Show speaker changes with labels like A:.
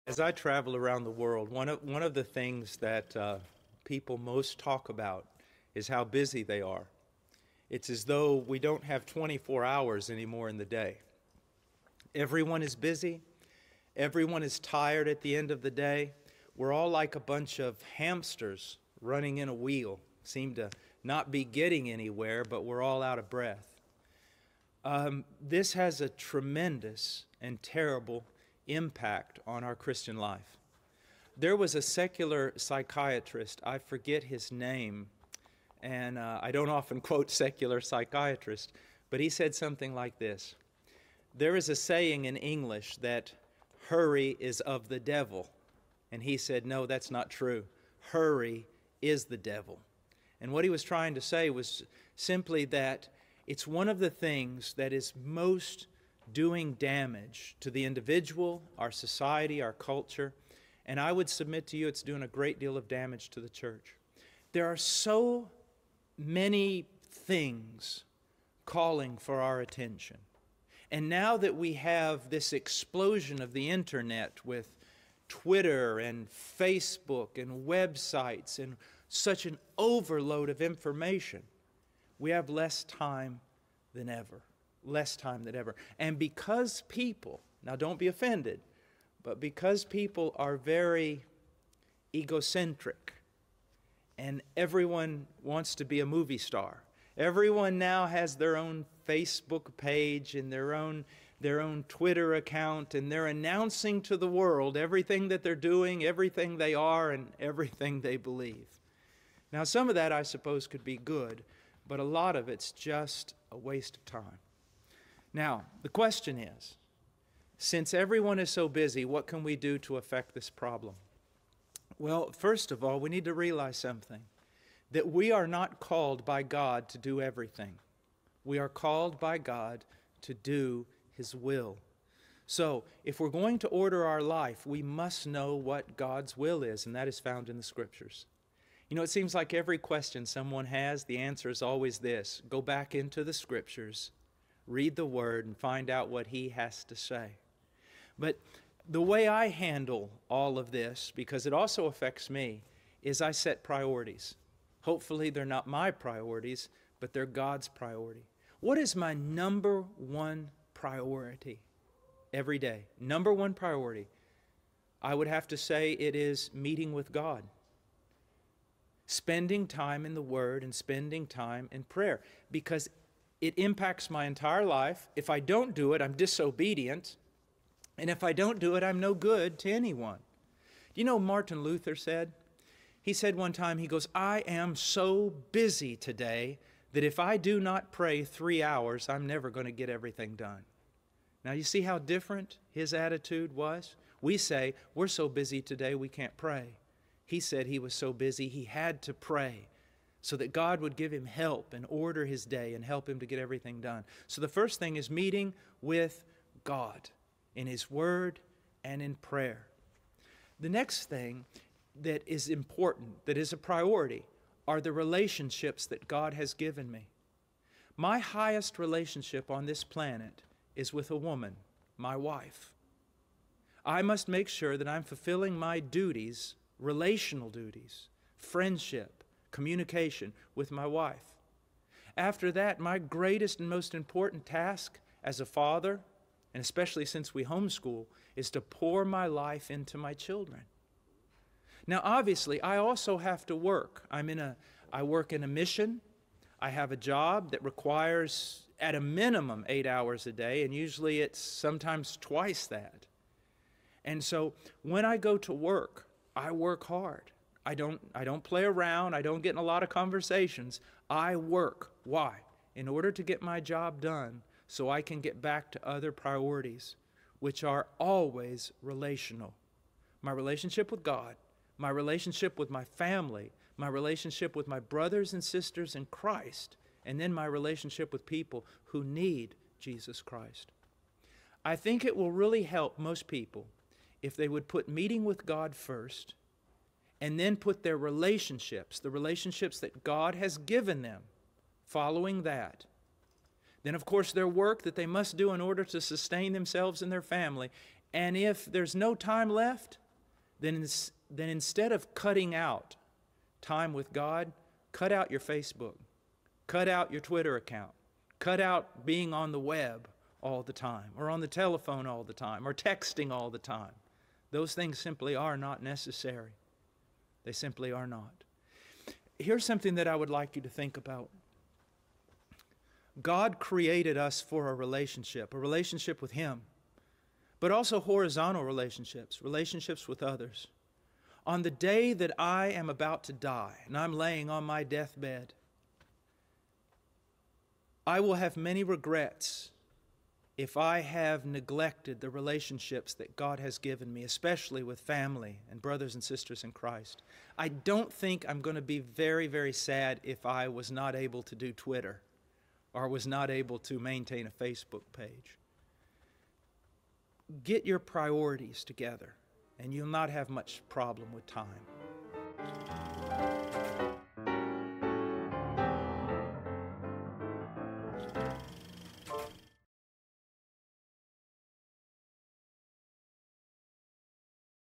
A: As I travel around the world, one of the things that people most talk about is how busy they are. It's as though we don't have 24 hours anymore in the day. Everyone is busy. Everyone is tired at the end of the day. We're all like a bunch of hamsters running in a wheel. Seem to not be getting anywhere, but we're all out of breath. This has a tremendous and terrible impact on our Christian life. There was a secular psychiatrist, I forget his name, and I don't often quote secular psychiatrists, but he said something like this. There is a saying in English that hurry is of the devil, and he said, no, that's not true. Hurry is the devil. And what he was trying to say was simply that it's one of the things that is most doing damage to the individual, our society, our culture, and I would submit to you it's doing a great deal of damage to the church. There are so many things calling for our attention. And now that we have this explosion of the internet with Twitter and Facebook and websites and such an overload of information, we have less time than ever. Less time than ever. And because people, now don't be offended, but because people are very egocentric and everyone wants to be a movie star, everyone now has their own Facebook page and their own Twitter account, and they're announcing to the world everything that they're doing, everything they are, and everything they believe. Now, some of that, I suppose, could be good, but a lot of it's just a waste of time. Now, the question is, since everyone is so busy, what can we do to affect this problem? Well, first of all, we need to realize something, that we are not called by God to do everything. We are called by God to do His will. So, if we're going to order our life, we must know what God's will is, and that is found in the Scriptures. You know, it seems like every question someone has, the answer is always this: go back into the Scriptures, read the Word, and find out what He has to say. But the way I handle all of this, because it also affects me, is I set priorities. Hopefully they're not my priorities, but they're God's priority. What is my number one priority every day? Number one priority. I would have to say it is meeting with God. Spending time in the Word and spending time in prayer, because it impacts my entire life. If I don't do it, I'm disobedient. And if I don't do it, I'm no good to anyone. Do you know Martin Luther said? He said one time, he goes, I am so busy today that if I do not pray 3 hours, I'm never going to get everything done. Now, you see how different his attitude was? We say, we're so busy today we can't pray. He said he was so busy he had to pray so that God would give him help and order his day and help him to get everything done. So the first thing is meeting with God in His Word and in prayer. The next thing that is important, that is a priority, are the relationships that God has given me. My highest relationship on this planet is with a woman, my wife. I must make sure that I'm fulfilling my duties, relational duties, friendship, communication with my wife. After that, my greatest and most important task as a father, and especially since we homeschool, is to pour my life into my children. Now, obviously, I also have to work. I work in a mission. I have a job that requires at a minimum 8 hours a day, and usually it's sometimes twice that. And so when I go to work, I work hard. I don't play around. I don't get in a lot of conversations. I work. Why? In order to get my job done so I can get back to other priorities, which are always relational. My relationship with God, my relationship with my family, my relationship with my brothers and sisters in Christ, and then my relationship with people who need Jesus Christ. I think it will really help most people if they would put meeting with God first and then put their relationships, the relationships that God has given them, following that. Then, of course, their work that they must do in order to sustain themselves and their family, And if there's no time left, then instead of cutting out time with God, cut out your Facebook, cut out your Twitter account, cut out being on the web all the time, or on the telephone all the time, or texting all the time. Those things simply are not necessary. They simply are not. Here's something that I would like you to think about. God created us for a relationship with Him, but also horizontal relationships with others. On the day that I am about to die, and I'm laying on my deathbed, I will have many regrets if I have neglected the relationships that God has given me, especially with family and brothers and sisters in Christ. I don't think I'm going to be very, very sad if I was not able to do Twitter or was not able to maintain a Facebook page. Get your priorities together, and you'll not have much problem with time.